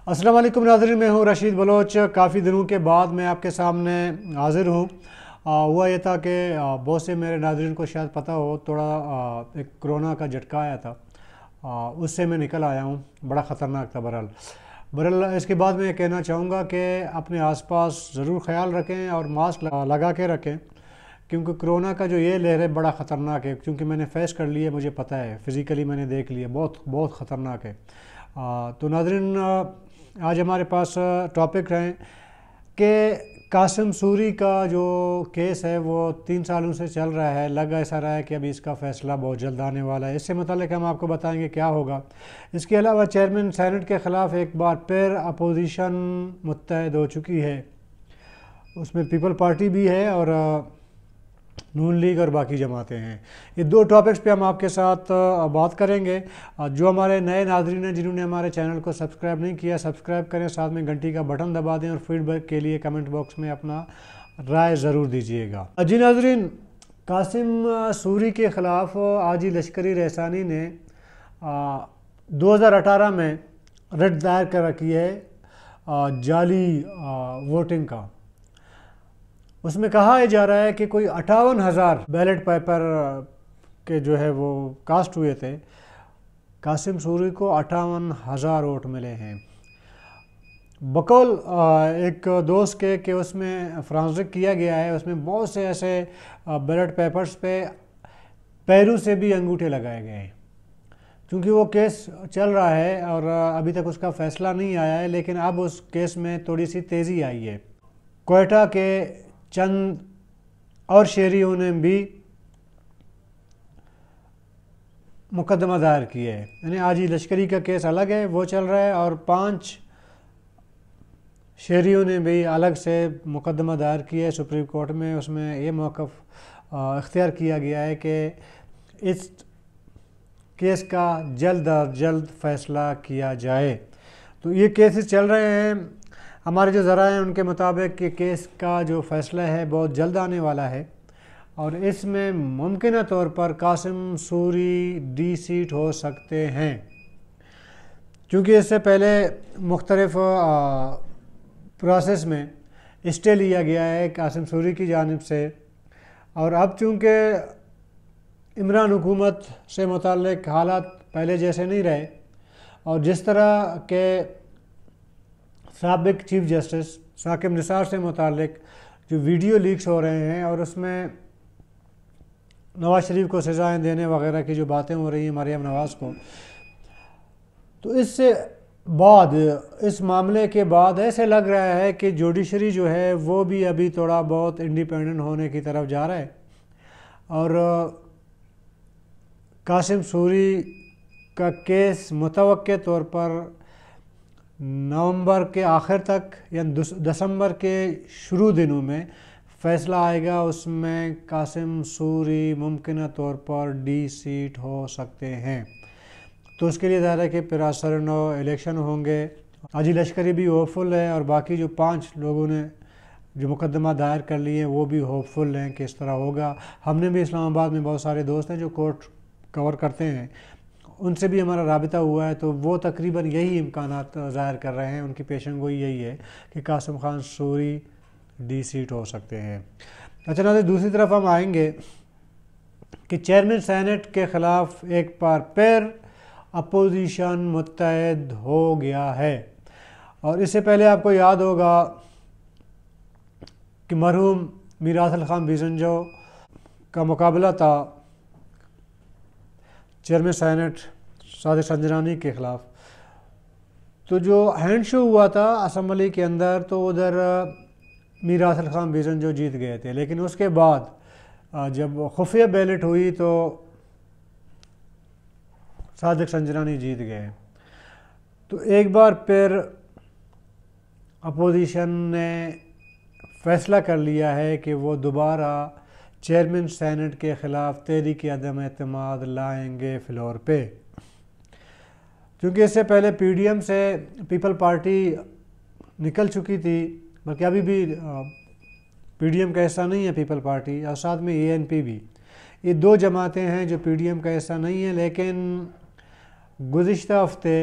अस्सलाम वालेकुम नाज़रीन, मैं हूँ रशीद बलोच। काफ़ी दिनों के बाद मैं आपके सामने हाज़िर हूँ। हुआ ये था कि बहुत से मेरे नाज़रीन को शायद पता हो, थोड़ा एक कोरोना का झटका आया था। उससे मैं निकल आया हूँ, बड़ा ख़तरनाक था। बहरहाल इसके बाद मैं ये कहना चाहूँगा कि अपने आसपास ज़रूर ख़याल रखें और मास्क लगा के रखें, क्योंकि कोरोना का जो ये लहर है बड़ा ख़तरनाक है। क्योंकि मैंने फेस कर लिया, मुझे पता है, फ़िज़िकली मैंने देख लिया, बहुत बहुत ख़तरनाक है। तो नाज़रीन, आज हमारे पास टॉपिक है कि कासिम सूरी का जो केस है वो 3 सालों से चल रहा है। लग ऐसा रहा है कि अभी इसका फ़ैसला बहुत जल्द आने वाला है। इससे मतलब हम आपको बताएंगे क्या होगा। इसके अलावा चेयरमैन सेनेट के ख़िलाफ़ एक बार फिर अपोजिशन मुत्तहद हो चुकी है। उसमें पीपल पार्टी भी है और नून लीग और बाकी जमातें हैं। ये दो टॉपिक्स पे हम आपके साथ बात करेंगे। जो हमारे नए नाज़रीन हैं, जिन्होंने हमारे चैनल को सब्सक्राइब नहीं किया, सब्सक्राइब करें, साथ में घंटी का बटन दबा दें और फीडबैक के लिए कमेंट बॉक्स में अपना राय ज़रूर दीजिएगा। जी नाज़रीन, कासिम सूरी के ख़िलाफ़ आज ही लश्करी रहसानी ने 2018 में रिट दायर कर रखी है जाली वोटिंग का। उसमें कहा जा रहा है कि कोई 58,000 बैलेट पेपर के जो है वो कास्ट हुए थे। कासिम सूरी को 58,000 वोट मिले हैं। बकौल एक दोस्त के कि उसमें फ्रांसिक किया गया है, उसमें बहुत से ऐसे बैलेट पेपर्स पे पैरों से भी अंगूठे लगाए गए हैं। क्योंकि वो केस चल रहा है और अभी तक उसका फ़ैसला नहीं आया है, लेकिन अब उस केस में थोड़ी सी तेज़ी आई है। क्वेटा के चंद और शहरियों ने भी मुकदमा दायर किया है। यानी आज ही लश्करी का केस अलग है, वो चल रहा है, और 5 शहरियों ने भी अलग से मुकदमा दायर किया है सुप्रीम कोर्ट में। उसमें ये मौक़िफ़ इख्तियार किया गया है कि इस केस का जल्द अज जल्द फ़ैसला किया जाए। तो ये केसेस चल रहे हैं। हमारे जो ज़रा हैं उनके मुताबिक कि केस का जो फ़ैसला है बहुत जल्द आने वाला है, और इसमें मुमकिन तौर पर कासिम सूरी डी सीट हो सकते हैं। क्योंकि इससे पहले मुख्तलिफ प्रोसेस में स्टे लिया गया है कासिम सूरी की जानिब से, और अब चूँकि इमरान हुकूमत से मुताल्लिक़ हालात पहले जैसे नहीं रहे, और जिस तरह के साबिक़ चीफ़ जस्टिस साकिब निसार से मुताल्लिक़ जो वीडियो लीक्स हो रहे हैं और उसमें नवाज़ शरीफ को सज़ाएँ देने वगैरह की जो बातें हो रही हैं मरियम नवाज़ को, तो इससे बाद इस मामले के बाद ऐसे लग रहा है कि जुडिशरी जो है वो भी अभी थोड़ा बहुत इंडिपेंडेंट होने की तरफ जा रहा है। और कासिम सूरी का केस मुतवक्के तौर पर नवंबर के आखिर तक या दिसंबर के शुरू दिनों में फ़ैसला आएगा। उसमें कासिम सूरी मुमकिन तौर पर डी सीट हो सकते हैं। तो उसके लिए ज़ाहिर है कि पिरासर नो इलेक्शन होंगे। अजी लश्करी भी होपफुल है, और बाकी जो 5 लोगों ने जो मुकदमा दायर कर लिए हैं वो भी होपफुल हैं कि इस तरह होगा। हमने भी इस्लामाबाद में बहुत सारे दोस्त हैं जो कोर्ट कवर करते हैं, उनसे भी हमारा राबिता हुआ है, तो वो तकरीबन यही इम्कानात ज़ाहिर कर रहे हैं। उनकी पेशन गोई यही है कि कासिम खान सूरी डी सीट हो सकते हैं। अच्छा ना, दूसरी तरफ हम आएंगे कि चेयरमैन सेनेट के ख़िलाफ़ एक बार फिर अपोजिशन मुत्तहद हो गया है। और इससे पहले आपको याद होगा कि मरहूम मीर आसिल खान बिजंजो का मुकाबला था चेयरमैन सेनेट सादिक संजरानी के ख़िलाफ़। तो जो हैंड शो हुआ था असम्बली के अंदर, तो उधर मीर आसिल खान बिजंजो जीत गए थे, लेकिन उसके बाद जब खुफिया बैलेट हुई तो सादिक संजरानी जीत गए। तो एक बार फिर अपोजिशन ने फ़ैसला कर लिया है कि वो दोबारा चेयरमैन सेनेट के ख़िलाफ़ तहरीक अदम एतमाद लाएंगे फ्लोर पे। क्योंकि इससे पहले पीडीएम से पीपल पार्टी निकल चुकी थी, बल्कि अभी भी पीडीएम का हिस्सा नहीं है पीपल पार्टी, और साथ में एएनपी भी। ये 2 जमातें हैं जो पीडीएम का हिस्सा नहीं है। लेकिन गुज़िश्ता हफ़्ते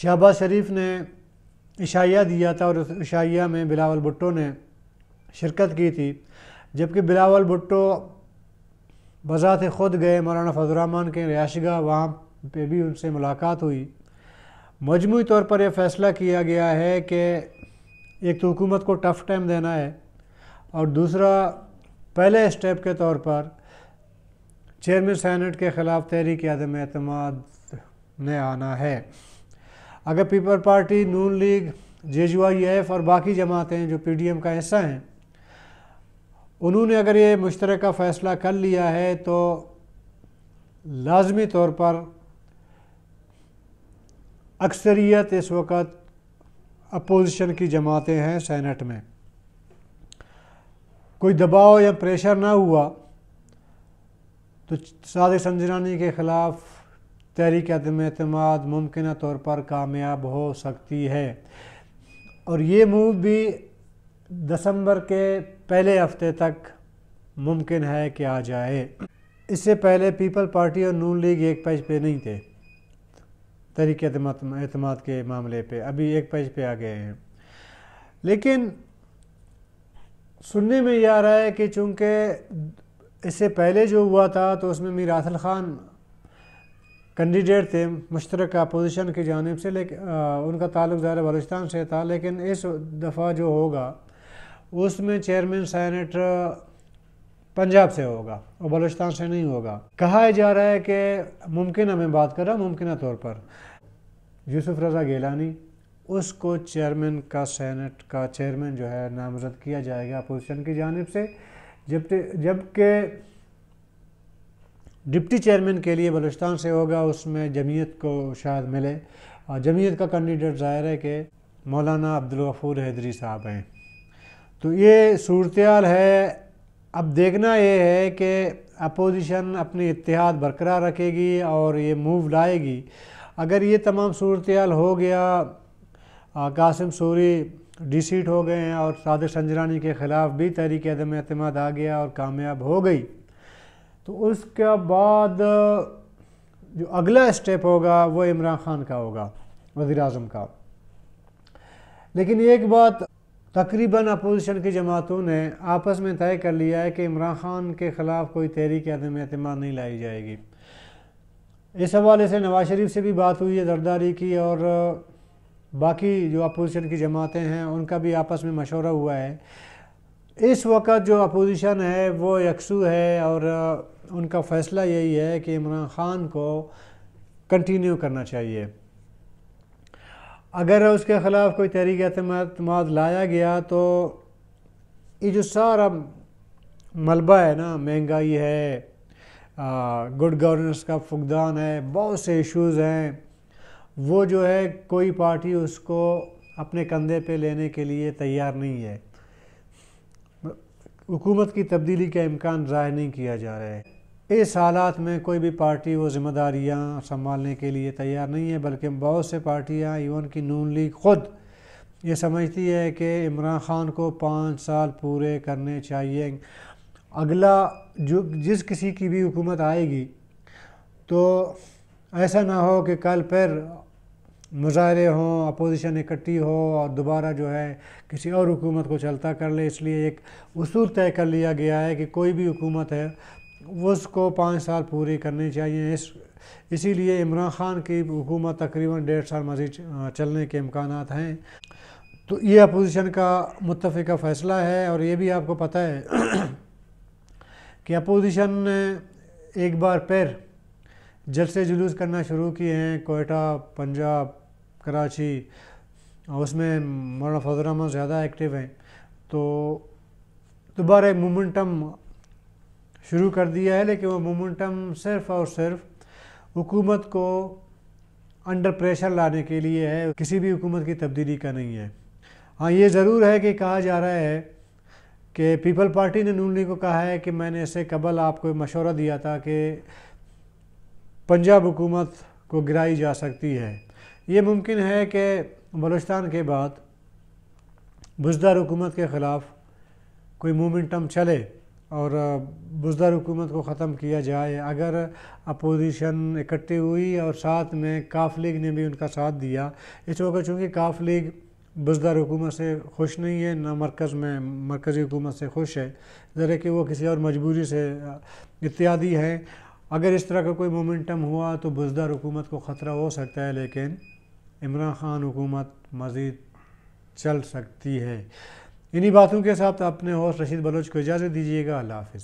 शहबाज शरीफ ने इशाइया दिया था और उस इशाइया में बिलावल भुट्टो ने शिरकत की थी, जबकि बिलावल भुट्टो बज़ात ख़ुद गए मौलाना फजल रहमान के रिहायशगाह, वहाँ पे भी उनसे मुलाकात हुई। मजमूई तौर पर यह फ़ैसला किया गया है कि एक तो हुकूमत को टफ़ टाइम देना है और दूसरा पहले स्टेप के तौर पर चेयरमैन सेनेट के ख़िलाफ़ तहरीक अदम एतमाद में आना है। अगर पीपल पार्टी, नून लीग, JUIF और बाकी जमातें जो PDM का हिस्सा हैं, उन्होंने अगर ये मुश्तरका फ़ैसला कर लिया है तो लाजमी तौर पर अक्सरियत इस वक्त अपोजिशन की जमातें हैं सेनेट में। कोई दबाव या प्रेशर ना हुआ तो सादिक संजरानी के ख़िलाफ़ तहरीक अदम एतमाद मुमकिन तौर पर कामयाब हो सकती है और ये मूव भी दिसंबर के पहले हफ्ते तक मुमकिन है कि आ जाए। इससे पहले पीपल पार्टी और नून लीग एक पेज पे नहीं थे तहरीक एतमाद के मामले पे, अभी एक पेज पे आ गए हैं। लेकिन सुनने में ये आ रहा है कि चूँकि इससे पहले जो हुआ था तो उसमें मीर आसिल ख़ान कैंडिडेट थे मुश्तरका अपोजिशन की जानिब से, लेकिन उनका ताल्लुक़ ज़ाहिर बलूचिस्तान से था। लेकिन इस दफ़ा जो होगा उसमें चेयरमैन सेनेट पंजाब से होगा और बलूचिस्तान से नहीं होगा। कहा जा रहा है कि मुमकिन, मैं बात कर रहा हूँ मुमकिन तौर पर, यूसुफ रज़ा गिलानी उसको चेयरमैन का सेनेट का चेयरमैन जो है नामज़द किया जाएगा अपोजिशन की जानिब से, जबकि डिप्टी चेयरमैन के लिए बलूचिस्तान से होगा, उसमें जमीयत को शायद मिले और जमीयत का कैंडिडेट ज़ाहिर है कि मौलाना अब्दुल गफूर हैदरी साहब हैं। तो ये सूरत-ए-हाल है। अब देखना ये है कि अपोजिशन अपनी इत्तेहाद बरकरार रखेगी और ये मूव लाएगी। अगर ये तमाम सूरत-ए-हाल हो गया, कासिम सूरी डिसीट हो गए हैं और सादिक संजरानी के ख़िलाफ़ भी तहरीक अदम एतमाद आ गया और कामयाब हो गई, तो उसके बाद जो अगला स्टेप होगा वो इमरान ख़ान का होगा, वज़ीर-ए-आज़म का। लेकिन एक बात तकरीबन अपोजिशन की जमातों ने आपस में तय कर लिया है कि इमरान ख़ान के ख़िलाफ़ कोई तहरीक अदम एतमाद नहीं लाई जाएगी। इस हवाले से नवाज शरीफ से भी बात हुई है ज़रदारी की और बाकी जो अपोजिशन की जमातें हैं उनका भी आपस में मशवरा हुआ है। इस वक्त जो अपोजिशन है वो यकसू है और उनका फ़ैसला यही है कि इमरान ख़ान को कंटिन्यू करना चाहिए। अगर उसके ख़िलाफ़ कोई तहरीक एतमाद लाया गया तो ये जो सारा मलबा है ना, महंगाई है, गुड गवर्नेंस का फुकदान है, बहुत से इश्यूज़ हैं, वो जो है कोई पार्टी उसको अपने कंधे पे लेने के लिए तैयार नहीं है। हुकूमत की तब्दीली का इम्कान ज़ाहिर नहीं किया जा रहा है। इस हालात में कोई भी पार्टी वो ज़िम्मेदारियाँ संभालने के लिए तैयार नहीं है, बल्कि बहुत से पार्टियाँ, इवन की नून लीग ख़ुद ये समझती है कि इमरान ख़ान को 5 साल पूरे करने चाहिए। अगला जो जिस किसी की भी हुकूमत आएगी तो ऐसा ना हो कि कल फिर मुज़ाहरे हों, अपोजिशन इकट्ठी हो और दोबारा जो है किसी और हुकूमत को चलता कर ले। इसलिए एक उसूल तय कर लिया गया है कि कोई भी हुकूमत है उसको 5 साल पूरी करनी चाहिए। इसीलिए इमरान ख़ान की हुकूमत तकरीबन 1.5 साल मज़ीद चलने के इम्कानात हैं। तो ये अपोजिशन का मुत्तफ़िका फ़ैसला है। और ये भी आपको पता है कि अपोजिशन ने एक बार फिर जलसे जुलूस करना शुरू किए हैं, कोयटा, पंजाब, कराची, उसमें मौलाना फजल रहमान ज़्यादा एक्टिव हैं। तो दोबारा एक मोमेंटम शुरू कर दिया है, लेकिन वो मोमेंटम सिर्फ़ और सिर्फ हुकूमत को अंडर प्रेशर लाने के लिए है, किसी भी हुकूमत की तब्दीली का नहीं है। हाँ, ये ज़रूर है कि कहा जा रहा है कि पीपल पार्टी ने नून लीग को कहा है कि मैंने इससे कबल आपको मशवरा दिया था कि पंजाब हुकूमत को गिराई जा सकती है। ये मुमकिन है कि बलूचिस्तान के बाद बुज़दार हुकूमत के ख़िलाफ़ कोई मोमेंटम चले اور بزدار حکومت کو ختم کیا جائے۔ اگر اپوزیشن اکٹھی ہوئی اور ساتھ میں کاف لیگ نے بھی ان کا ساتھ دیا، اس وقت چونکہ کاف لیگ بزدار حکومت سے خوش نہیں ہے، نہ مرکزی حکومت سے خوش ہے، ذرا کہ وہ کسی اور مجبوری سے اتحادی ہے۔ اگر اس طرح کا کوئی مومنٹم ہوا تو بزدار حکومت کو خطرہ ہو سکتا ہے، لیکن عمران خان حکومت مزید چل سکتی ہے۔ انہی باتوں کے ساتھ اپنے ہوسٹ رشید بلوچ کو اجازت دیجیے گا۔ اللہ حافظ۔